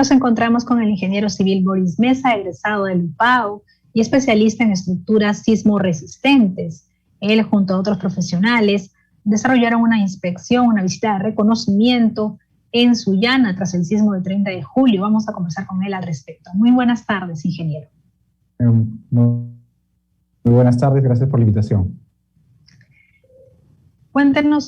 nos encontramos con el ingeniero civil Boris Mesa, egresado del UPAO y especialista en estructuras sismoresistentes. Él, junto a otros profesionales, desarrollaron una inspección, una visita de reconocimiento en Sullana tras el sismo del 30 de julio. Vamos a conversar con él al respecto. Muy buenas tardes, ingeniero. Muy buenas tardes, gracias por la invitación. Cuéntenos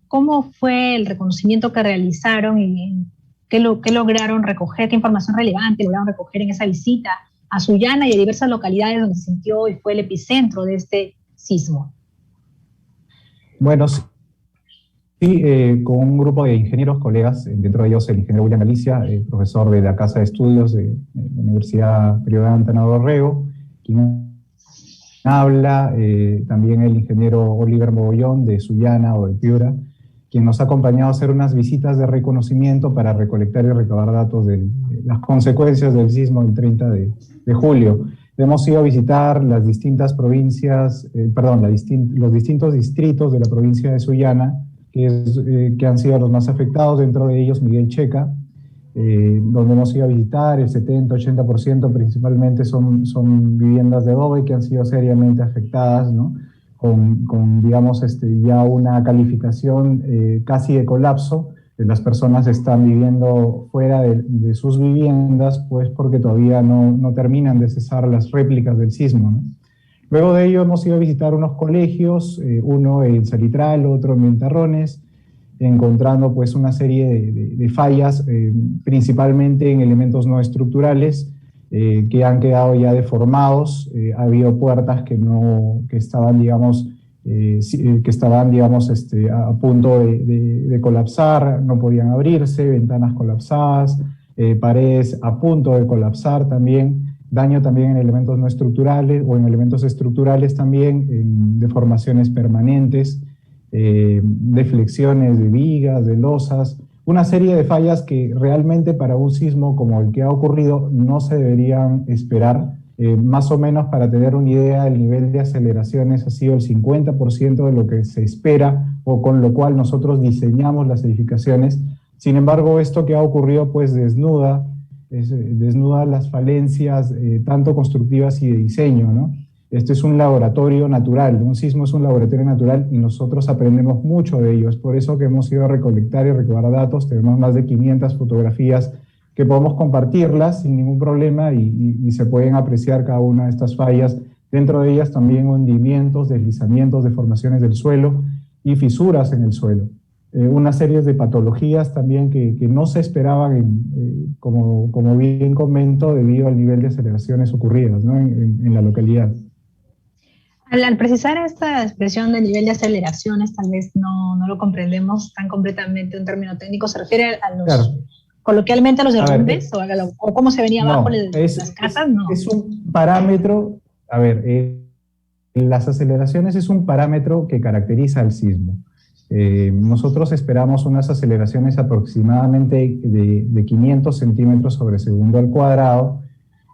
cómo fue el reconocimiento que realizaron y qué lograron recoger, qué información relevante lograron recoger en esa visita a Sullana y a diversas localidades donde se sintió y fue el epicentro de este sismo. Bueno, sí, con un grupo de ingenieros, colegas, dentro de ellos el ingeniero William Galicia, profesor de la Casa de Estudios de la Universidad Privada Ana Dorrego, quien habla, también el ingeniero Oliver Mogollón de Sullana o de Piura, quien nos ha acompañado a hacer unas visitas de reconocimiento para recolectar y recabar datos de las consecuencias del sismo del 30 de julio. Hemos ido a visitar las distintas provincias, los distintos distritos de la provincia de Sullana, que han sido los más afectados, dentro de ellos Miguel Checa, donde hemos ido a visitar. El 70-80% principalmente son viviendas de adobe que han sido seriamente afectadas, ¿no? Con digamos, ya una calificación casi de colapso. Las personas están viviendo fuera de sus viviendas, pues porque todavía no terminan de cesar las réplicas del sismo, ¿no? Luego de ello hemos ido a visitar unos colegios, uno en Salitral, otro en Ventarrones, encontrando pues una serie de fallas, principalmente en elementos no estructurales, que han quedado ya deformados. Ha habido puertas que estaban, digamos, a punto de colapsar, no podían abrirse, ventanas colapsadas, paredes a punto de colapsar también, daño también en elementos no estructurales o en elementos estructurales también, en deformaciones permanentes, deflexiones de vigas, de losas, una serie de fallas que realmente para un sismo como el que ha ocurrido no se deberían esperar. Más o menos, para tener una idea, el nivel de aceleraciones ha sido el 50% de lo que se espera o con lo cual nosotros diseñamos las edificaciones. Sin embargo, esto que ha ocurrido pues desnuda las falencias tanto constructivas y de diseño, ¿no? Este es un laboratorio natural, un sismo es un laboratorio natural y nosotros aprendemos mucho de ello. Es por eso que hemos ido a recolectar y recabar datos. Tenemos más de 500 fotografías que podemos compartirlas sin ningún problema y se pueden apreciar cada una de estas fallas. Dentro de ellas también hundimientos, deslizamientos, deformaciones del suelo y fisuras en el suelo. Una serie de patologías también que no se esperaban, como bien comento, debido al nivel de aceleraciones ocurridas, ¿no? en la localidad. Al precisar esta expresión de nivel de aceleraciones, tal vez no lo comprendemos tan completamente en término técnico. ¿Se refiere a los, claro, coloquialmente a los derrumbes o cómo se venía abajo las casas? No. Es un parámetro, las aceleraciones es un parámetro que caracteriza al sismo. Nosotros esperamos unas aceleraciones aproximadamente de 500 centímetros sobre segundo al cuadrado,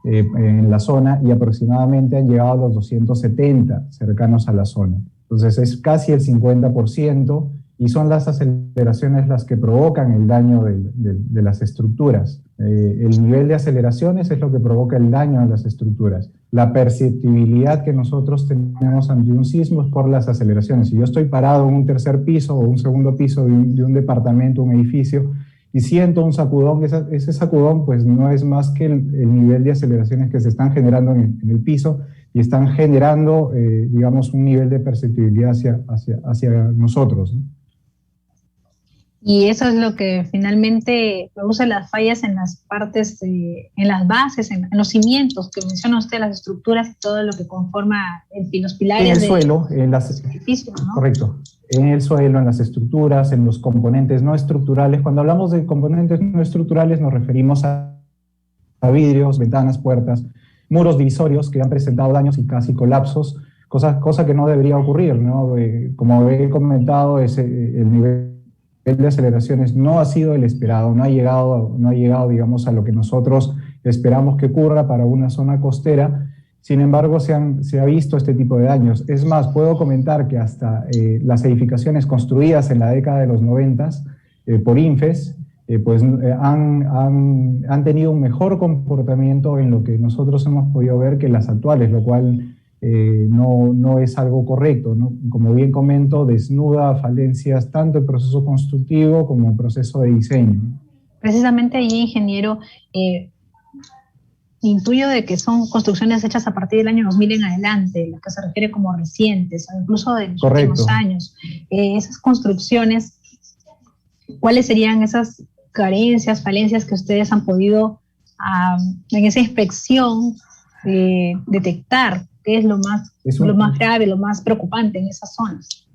en la zona, y aproximadamente han llegado a los 270 cercanos a la zona. Entonces es casi el 50% y son las aceleraciones las que provocan el daño de las estructuras. El nivel de aceleraciones es lo que provoca el daño a las estructuras. La perceptibilidad que nosotros tenemos ante un sismo es por las aceleraciones. Si yo estoy parado en un tercer piso o un segundo piso de un departamento, un edificio, y siento un sacudón, ese sacudón pues no es más que el nivel de aceleraciones que se están generando en el piso y están generando, digamos, un nivel de perceptibilidad hacia nosotros, ¿no? Y eso es lo que finalmente produce las fallas en las partes, en las bases, en los cimientos que menciona usted, las estructuras y todo lo que conforma los pilares. En el suelo, en las edificios, ¿no? Correcto. En el suelo, en las estructuras, en los componentes no estructurales. Cuando hablamos de componentes no estructurales nos referimos a vidrios, ventanas, puertas, muros divisorios que han presentado daños y casi colapsos, cosa que no debería ocurrir, ¿no? Como he comentado, el nivel de aceleraciones no ha sido el esperado, no ha llegado, digamos, a lo que nosotros esperamos que ocurra para una zona costera. Sin embargo, se ha visto este tipo de daños. Es más, puedo comentar que hasta las edificaciones construidas en la década de los 90 por INFES han tenido un mejor comportamiento en lo que nosotros hemos podido ver que las actuales, lo cual no es algo correcto, ¿no? Como bien comento, desnuda falencias tanto el proceso constructivo como el proceso de diseño. Precisamente allí, ingeniero, intuyo de que son construcciones hechas a partir del año 2000 en adelante, las que se refiere como recientes, o incluso de los últimos años. Esas construcciones, ¿cuáles serían esas carencias, falencias que ustedes han podido en esa inspección detectar? ¿Qué es lo más grave, lo más preocupante en esas zonas?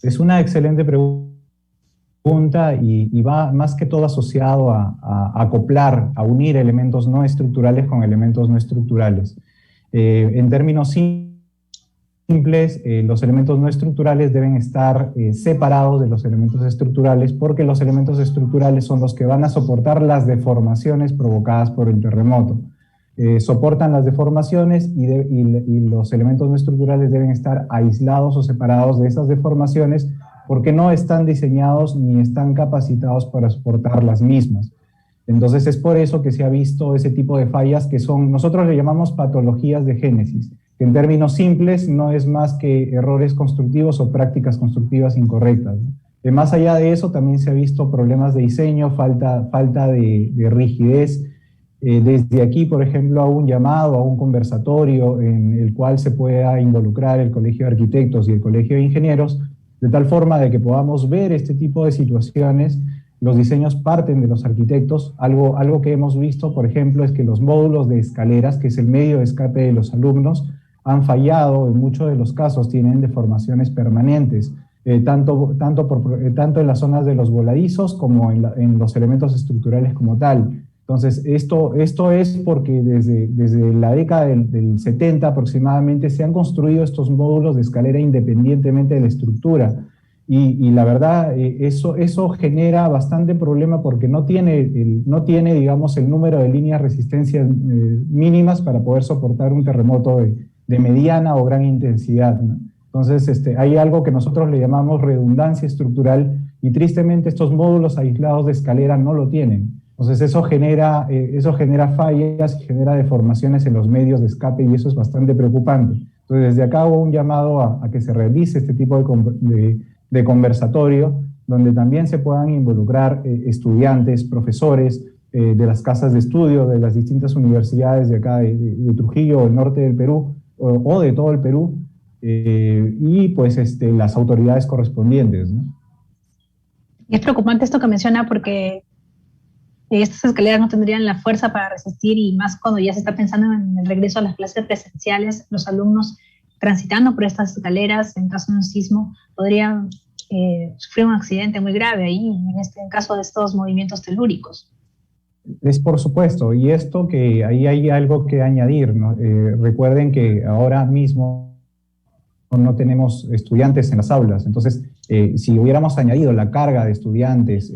Es una excelente pregunta y va más que todo asociado a acoplar, a unir elementos no estructurales con elementos no estructurales. En términos simples, los elementos no estructurales deben estar separados de los elementos estructurales, porque los elementos estructurales son los que van a soportar las deformaciones provocadas por el terremoto. Soportan las deformaciones y los elementos no estructurales deben estar aislados o separados de esas deformaciones porque no están diseñados ni están capacitados para soportar las mismas. Entonces es por eso que se ha visto ese tipo de fallas que nosotros le llamamos patologías de génesis, que en términos simples no es más que errores constructivos o prácticas constructivas incorrectas, ¿no? Más allá de eso también se ha visto problemas de diseño, falta de rigidez. Desde aquí, por ejemplo, a un llamado, a un conversatorio en el cual se pueda involucrar el Colegio de Arquitectos y el Colegio de Ingenieros, de tal forma de que podamos ver este tipo de situaciones. Los diseños parten de los arquitectos. Algo que hemos visto, por ejemplo, es que los módulos de escaleras, que es el medio de escape de los alumnos, han fallado. En muchos de los casos tienen deformaciones permanentes, tanto en las zonas de los voladizos como en los elementos estructurales como tal. Entonces, esto es porque desde la década del 70 aproximadamente se han construido estos módulos de escalera independientemente de la estructura. Y la verdad, eso genera bastante problema porque no tiene, digamos, el número de líneas de resistencia mínimas para poder soportar un terremoto de mediana o gran intensidad, ¿no? Entonces, hay algo que nosotros le llamamos redundancia estructural y tristemente estos módulos aislados de escalera no lo tienen. Entonces eso genera fallas, genera deformaciones en los medios de escape y eso es bastante preocupante. Entonces desde acá hago un llamado a que se realice este tipo de conversatorio donde también se puedan involucrar estudiantes, profesores de las casas de estudio, de las distintas universidades de acá de Trujillo, del norte del Perú o de todo el Perú y pues las autoridades correspondientes, ¿no? Y es preocupante esto que menciona porque estas escaleras no tendrían la fuerza para resistir y más cuando ya se está pensando en el regreso a las clases presenciales, los alumnos transitando por estas escaleras en caso de un sismo podrían sufrir un accidente muy grave ahí, en caso de estos movimientos telúricos. Es por supuesto, y esto que ahí hay algo que añadir, ¿no? Recuerden que ahora mismo no tenemos estudiantes en las aulas, entonces si hubiéramos añadido la carga de estudiantes,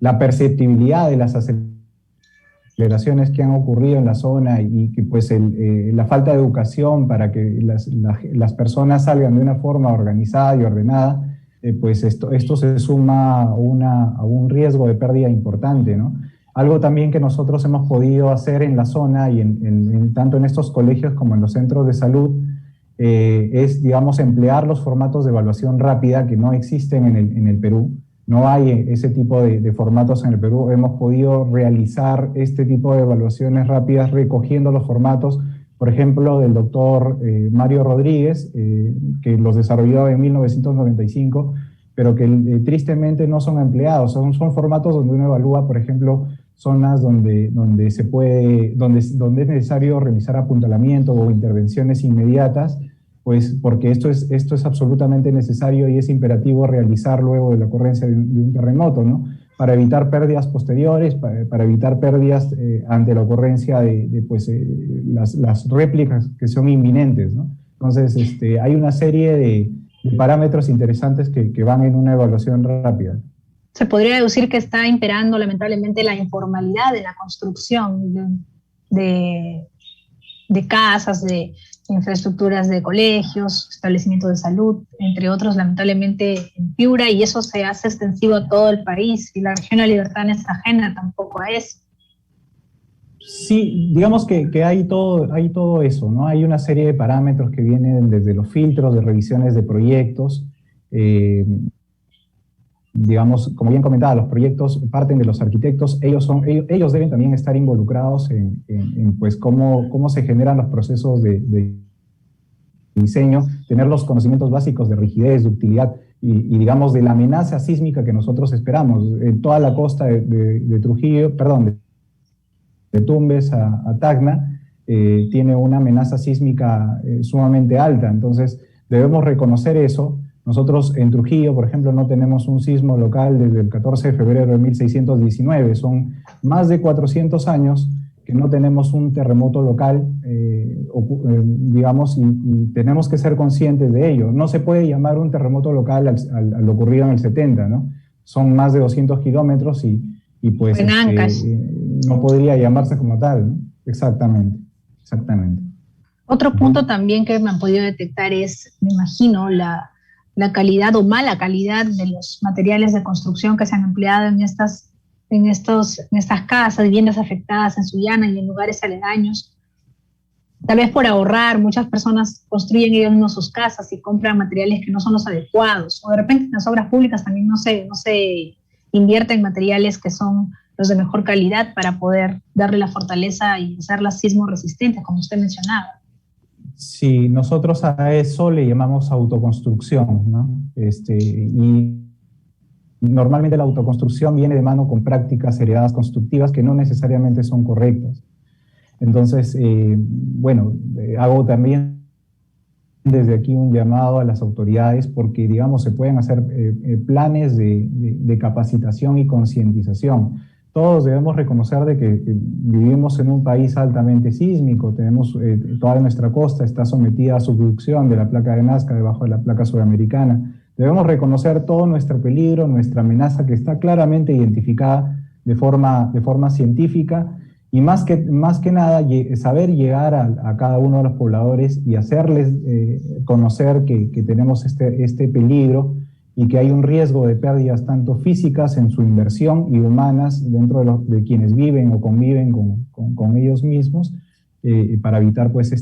la perceptibilidad de las aceleraciones que han ocurrido en la zona y que pues la falta de educación para que las personas salgan de una forma organizada y ordenada, pues esto se suma a un riesgo de pérdida importante, ¿no? Algo también que nosotros hemos podido hacer en la zona y tanto en estos colegios como en los centros de salud es, digamos, emplear los formatos de evaluación rápida que no existen en el Perú. No hay ese tipo de formatos en el Perú. Hemos podido realizar este tipo de evaluaciones rápidas recogiendo los formatos, por ejemplo, del doctor Mario Rodríguez, que los desarrolló en 1995, pero que tristemente no son empleados. Son formatos donde uno evalúa, por ejemplo, zonas donde es necesario realizar apuntalamiento o intervenciones inmediatas, pues porque esto es absolutamente necesario y es imperativo realizar luego de la ocurrencia de un terremoto, ¿no? Para evitar pérdidas posteriores, para evitar pérdidas ante la ocurrencia de las réplicas que son inminentes, ¿no? Entonces, hay una serie de parámetros interesantes que van en una evaluación rápida. Se podría deducir que está imperando lamentablemente la informalidad de la construcción de casas, de infraestructuras de colegios, establecimientos de salud, entre otros, lamentablemente en Piura, y eso se hace extensivo a todo el país, y la región de La Libertad no es ajena tampoco a eso. Sí, digamos que hay todo eso, ¿no? Hay una serie de parámetros que vienen desde los filtros de revisiones de proyectos. Digamos, como bien comentaba, los proyectos parten de los arquitectos, ellos deben también estar involucrados en pues, cómo se generan los procesos de diseño, tener los conocimientos básicos de rigidez, ductilidad y digamos, de la amenaza sísmica que nosotros esperamos. En toda la costa de Trujillo, perdón, de Tumbes a Tacna, tiene una amenaza sísmica sumamente alta, entonces debemos reconocer eso. Nosotros en Trujillo, por ejemplo, no tenemos un sismo local desde el 14 de febrero de 1619, son más de 400 años que no tenemos un terremoto local, digamos, y tenemos que ser conscientes de ello. No se puede llamar un terremoto local a lo ocurrido en el 70, ¿no? Son más de 200 kilómetros y pues no podría llamarse como tal, ¿no? Exactamente. Otro punto también que me han podido detectar es, me imagino, la calidad o mala calidad de los materiales de construcción que se han empleado en estas casas, viviendas afectadas en Sullana y en lugares aledaños. Tal vez por ahorrar, muchas personas construyen ellos mismos sus casas y compran materiales que no son los adecuados. O de repente en las obras públicas también no se invierte en materiales que son los de mejor calidad para poder darle la fortaleza y hacerlas sismo resistentes, como usted mencionaba. Sí, nosotros a eso le llamamos autoconstrucción, ¿no? Y normalmente la autoconstrucción viene de mano con prácticas heredadas constructivas que no necesariamente son correctas. Entonces, hago también desde aquí un llamado a las autoridades porque, digamos, se pueden hacer planes de capacitación y concientización. Todos debemos reconocer de que vivimos en un país altamente sísmico, toda nuestra costa está sometida a subducción de la placa de Nazca debajo de la placa sudamericana. Debemos reconocer todo nuestro peligro, nuestra amenaza que está claramente identificada de forma científica y más que nada saber llegar a cada uno de los pobladores y hacerles conocer que tenemos este peligro y que hay un riesgo de pérdidas tanto físicas en su inversión y humanas dentro de quienes viven o conviven con ellos mismos para evitar pues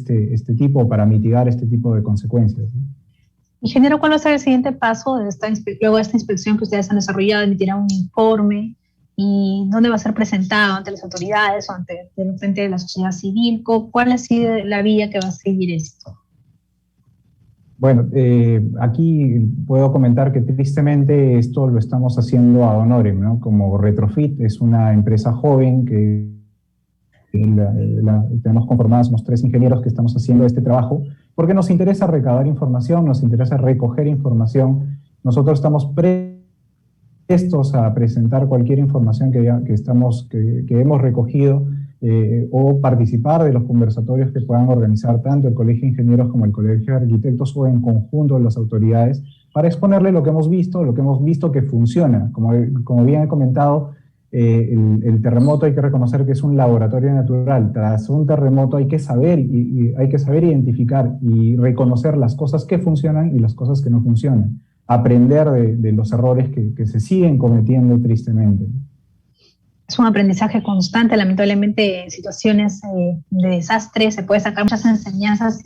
para mitigar este tipo de consecuencias, ¿no? Ingeniero, ¿cuál va a ser el siguiente paso luego de esta inspección que ustedes han desarrollado? ¿Emitirán un informe? ¿Y dónde va a ser presentado? ¿Ante las autoridades o frente de la sociedad civil? ¿Cuál ha sido la vía que va a seguir esto? Bueno, aquí puedo comentar que tristemente esto lo estamos haciendo ad honorem, ¿no? Como Retrofit es una empresa joven que tenemos conformadas, somos 3 ingenieros que estamos haciendo este trabajo, porque nos interesa recabar información, nos interesa recoger información. Nosotros estamos prestos a presentar cualquier información que hemos recogido o participar de los conversatorios que puedan organizar tanto el Colegio de Ingenieros como el Colegio de Arquitectos o en conjunto las autoridades para exponerle lo que hemos visto que funciona. Como bien he comentado, el terremoto hay que reconocer que es un laboratorio natural. Tras un terremoto hay que saber identificar y reconocer las cosas que funcionan y las cosas que no funcionan. Aprender de los errores que se siguen cometiendo tristemente. Es un aprendizaje constante, lamentablemente en situaciones de desastre se puede sacar muchas enseñanzas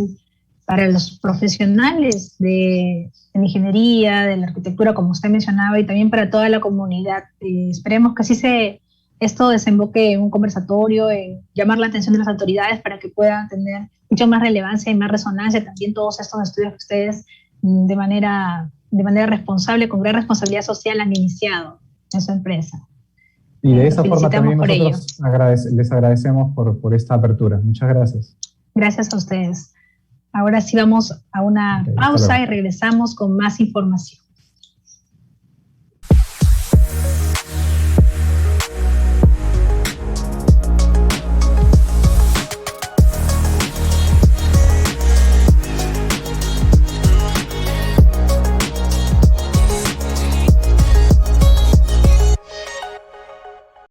para los profesionales de ingeniería, de la arquitectura, como usted mencionaba, y también para toda la comunidad. Esperemos que así esto desemboque en un conversatorio, en llamar la atención de las autoridades para que puedan tener mucho más relevancia y más resonancia también todos estos estudios que ustedes de manera responsable, con gran responsabilidad social han iniciado en su empresa. Y de esa forma también nosotros les agradecemos por esta apertura. Muchas gracias. Gracias a ustedes. Ahora sí vamos a una pausa y regresamos con más información.